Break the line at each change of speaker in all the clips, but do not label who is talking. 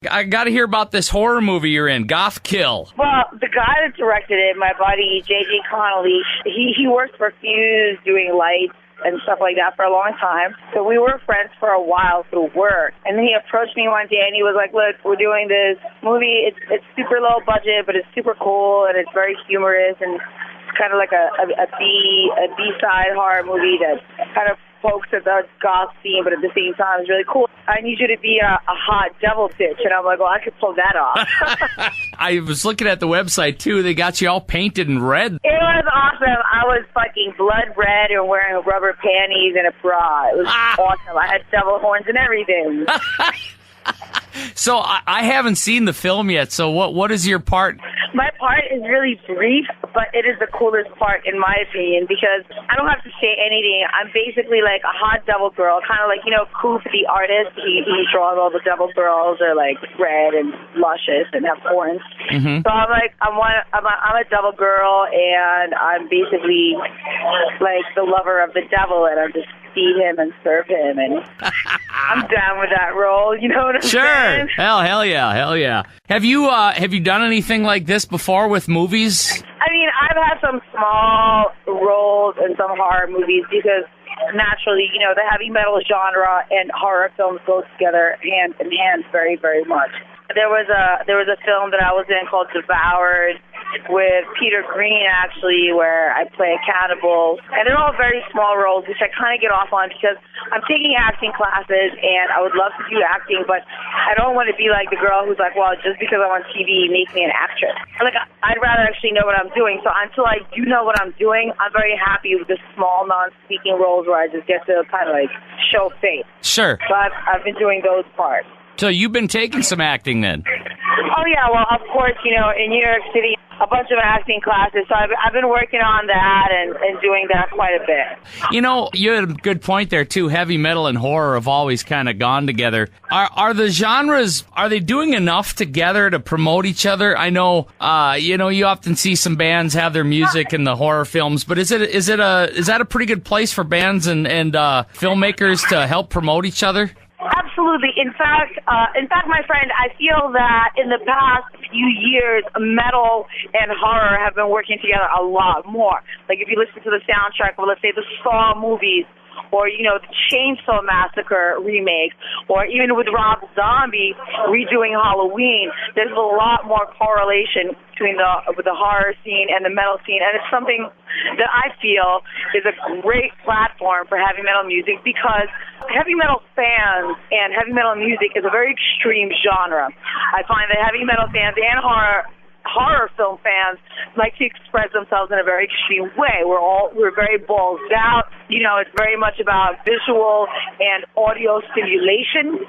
I got to hear about this horror movie you're in, Goth Kill.
Well, the guy that directed it, my buddy, J.J. Connolly, he worked for Fuse doing lights and stuff like that for a long time. So we were friends for a while through work. And then he approached me one day and he was like, look, we're doing this movie. It's super low budget, but it's super cool and it's very humorous and it's kind of like a B-side horror movie that kind of pokes at the goth scene, but at the same time is really cool. I need you to be a hot devil bitch. And I'm like, well, I could pull that off.
I was looking at the website, too. They got you all painted in red.
It was awesome. I was fucking blood red and wearing rubber panties and a bra. It was awesome. I had devil horns and everything.
So I haven't seen the film yet. So what is your part?
My part is really brief, but it is the coolest part in my opinion because I don't have to say anything. I'm basically like a hot devil girl, kind of like, you know, Coop, the artist. He draws all the devil girls. They're like red and luscious and have horns. Mm-hmm. So I'm like, I'm a devil girl, and I'm basically like the lover of the devil, and I'm just feed him and serve him, and I'm down with that role. You know what I'm saying?
Hell yeah. Have you done anything like this before with movies?
I mean, I've had some small roles in some horror movies because naturally, you know, the heavy metal genre and horror films go together hand in hand very, very much. There was a film that I was in called Devoured with Peter Green, actually, where I play a cannibal. And they're all very small roles, which I kind of get off on because I'm taking acting classes and I would love to do acting, but I don't want to be like the girl who's like, well, just because I'm on TV, make me an actress. Like, I'd rather actually know what I'm doing. So until I do know what I'm doing, I'm very happy with the small, non-speaking roles where I just get to kind of like show face.
Sure.
So I've been doing those parts.
So you've been taking some acting then?
Oh, yeah. Well, of course, you know, in New York City, a bunch of acting classes. So I've been working on that and doing that quite a bit.
You know, you had a good point there, too. Heavy metal and horror have always kind of gone together. Are the genres, are they doing enough together to promote each other? I know, you know, you often see some bands have their music in the horror films, but is that a pretty good place for bands and filmmakers to help promote each other?
Absolutely. In fact, my friend, I feel that in the past few years, metal and horror have been working together a lot more. Like if you listen to the soundtrack of, let's say, the Saw movies, or, you know, the Chainsaw Massacre remake, or even with Rob Zombie redoing Halloween, there's a lot more correlation between the horror scene and the metal scene, and it's something that I feel is a great platform for heavy metal music because heavy metal fans and heavy metal music is a very extreme genre. I find that heavy metal fans and horror film fans like to express themselves in a very extreme way. We're very balls out. You know, it's very much about visual and audio stimulation,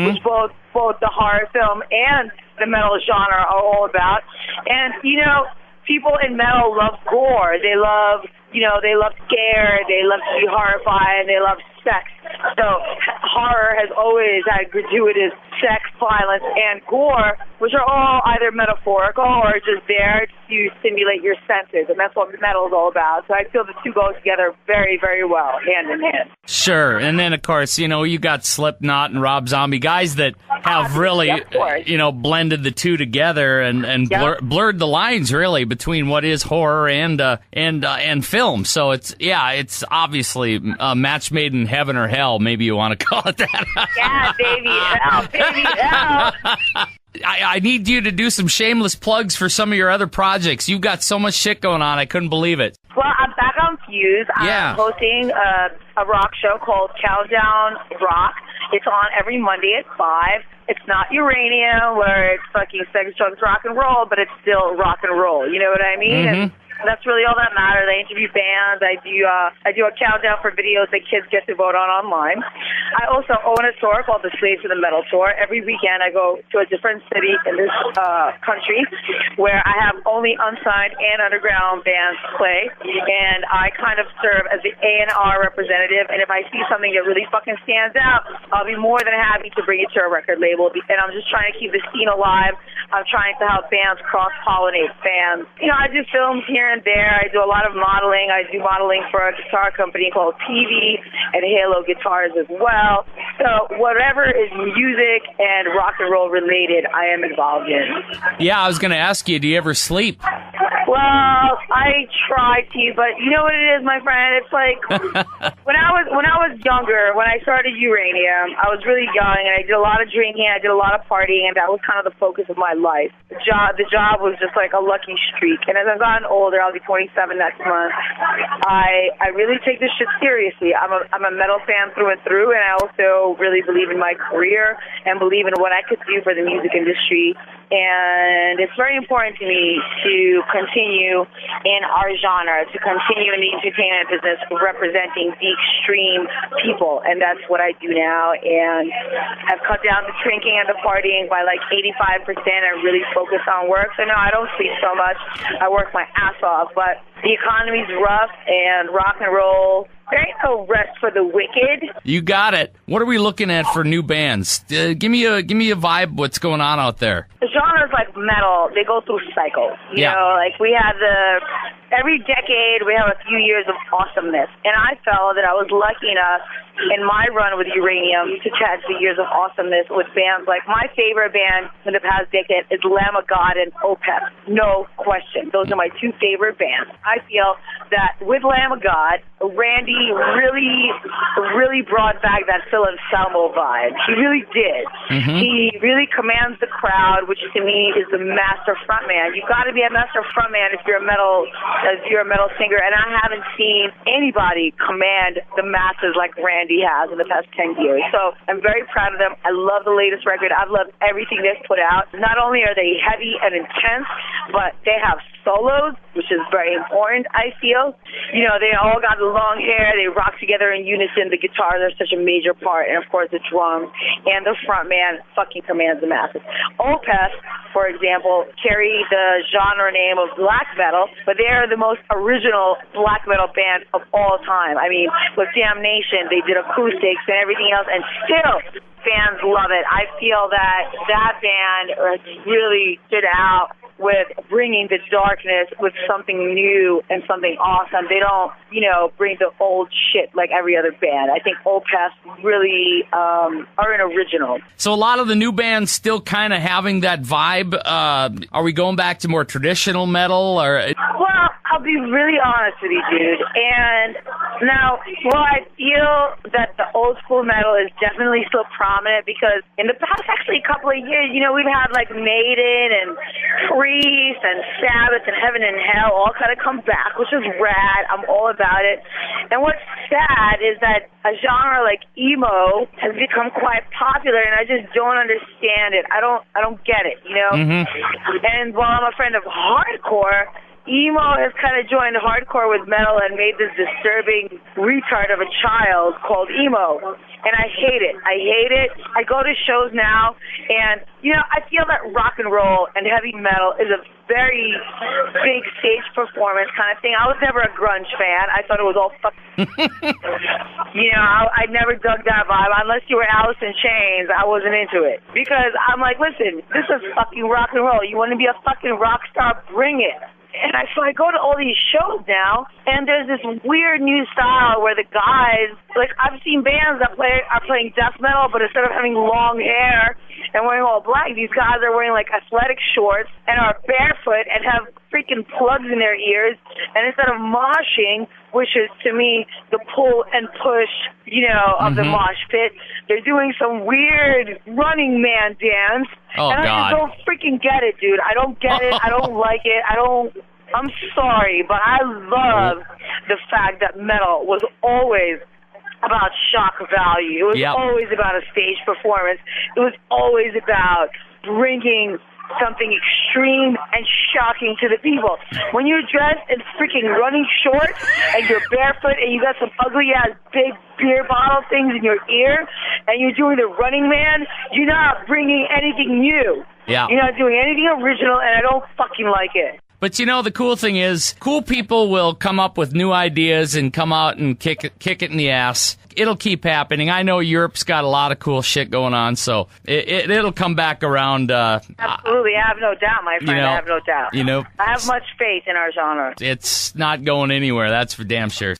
which both the horror film and the metal genre are all about. And, you know, people in metal love gore. They love, you know, they love scare. They love to be horrified. They love sex. So horror has always had gratuitous sex, violence, and gore, which are all either metaphorical or just there to stimulate your senses, and that's what metal is all about. So I feel the two go together very, very well, hand in hand.
Sure, and then, of course, you know, you got Slipknot and Rob Zombie, guys that have really, you know, blended the two together and blurred the lines, really, between what is horror and film. So it's obviously a match made in heaven or hell, maybe you want to call it that.
Yeah, baby, hell, baby, hell.
I need you to do some shameless plugs for some of your other projects. You've got so much shit going on, I couldn't believe it.
Well, I'm back on Fuse. I'm hosting a rock show called Countdown Rock. It's on every Monday at 5. It's not uranium, where it's fucking sex, drugs, rock and roll, but it's still rock and roll. You know what I mean? And that's really all that matters. I interview bands. I do a countdown for videos that kids get to vote on online. I also own a tour called the Slaves to the Metal Tour. Every weekend I go to a different city in this country where I have only unsigned and underground bands play, and I kind of serve as the A&R representative. And if I see something that really fucking stands out, I'll be more than happy to bring it to a record label. And I'm just trying to keep the scene alive. I'm trying to help bands cross-pollinate fans. You know, I do films here and there. I do a lot of modeling. I do modeling for a guitar company called TV and Halo Guitars as well. So whatever is music and rock and roll related, I am involved in.
Yeah, I was going to ask you, do you ever sleep?
Well, I try to, but you know what it is, my friend? It's like when I was younger, when I started Uranium, I was really young and I did a lot of drinking, I did a lot of partying, and that was kind of the focus of my life. The job was just like a lucky streak. And as I've gotten older, I'll be 27 next month. I really take this shit seriously. I'm a metal fan through and through, and I also really believe in my career and believe in what I could do for the music industry. And it's very important to me to continue in our genre, to continue in the entertainment business, representing the extreme people. And that's what I do now. And I've cut down the drinking and the partying by like 85% and really focus on work. So no, I don't sleep so much. I work my ass off. But the economy's rough, and rock and roll, there ain't no rest for the wicked.
You got it. What are we looking at for new bands? Give me a vibe. What's going on out there?
The genres like metal, they go through cycles. You know, like we had every decade we have a few years of awesomeness. And I felt that I was lucky enough in my run with Uranium to catch the years of awesomeness with bands like my favorite band in the past decade is Lamb of God and Opeth. No question. Those are my two favorite bands. I feel that with Lamb of God, Randy really brought back that Phil Anselmo vibe. He really did. Mm-hmm. He really commands the crowd, which to me is the master frontman. You've got to be a master frontman if you're a metal singer, and I haven't seen anybody command the masses like Randy has in the past 10 years. So I'm very proud of them. I love the latest record. I've loved everything they've put out. Not only are they heavy and intense, but they have solos, which is very important, I feel. You know, they all got the long hair. They rock together in unison. The guitars are such a major part. And, of course, the drums. And the front man fucking commands the masses. Opeth, for example, carry the genre name of black metal, but they are the most original black metal band of all time. I mean, with Damnation, they did acoustics and everything else, and still fans love it. I feel that band really stood out with bringing the darkness with something new and something awesome. They don't, bring the old shit like every other band. I think Opeth really are an original.
So a lot of the new bands still kind of having that vibe. Are we going back to more traditional metal?
Well, I'll be really honest with you, dude. And now, I feel that the old school metal is definitely still prominent because in the past, actually, a couple of years, we've had like Maiden and Priest and Sabbath and Heaven and Hell all kind of come back, which is rad. I'm all about it. And what's sad is that a genre like emo has become quite popular, and I just don't understand it. I don't get it, Mm-hmm. And while I'm a friend of hardcore, emo has kind of joined hardcore with metal and made this disturbing retard of a child called emo. And I hate it. I go to shows now, and, I feel that rock and roll and heavy metal is a very big stage performance kind of thing. I was never a grunge fan. I thought it was all I never dug that vibe. Unless you were Alice in Chains, I wasn't into it. Because I'm like, listen, this is fucking rock and roll. You want to be a fucking rock star? Bring it. And so I go to all these shows now, and there's this weird new style where the guys, like I've seen bands that are playing death metal, but instead of having long hair and wearing all black, these guys are wearing like athletic shorts and are barefoot and have freaking plugs in their ears. And instead of moshing, which is to me the pull and push, of the mosh pit, they're doing some weird Running Man dance.
Oh,
and I
God.
just don't freaking get it, dude. I don't get it. I don't like it. I'm sorry, but I love the fact that metal was always about shock value. It was always about a stage performance. It was always about bringing something extreme and shocking to the people. When you're dressed in freaking running shorts and you're barefoot and you got some ugly ass big beer bottle things in your ear and you're doing the Running Man, you're not bringing anything new.
Yeah.
You're not doing anything original, and I don't fucking like it.
But the cool thing is, cool people will come up with new ideas and come out and kick it in the ass. It'll keep happening. I know Europe's got a lot of cool shit going on, so it'll come back around.
Absolutely, I have no doubt, my friend. I have no doubt. I have much faith in our genre.
It's not going anywhere. That's for damn sure.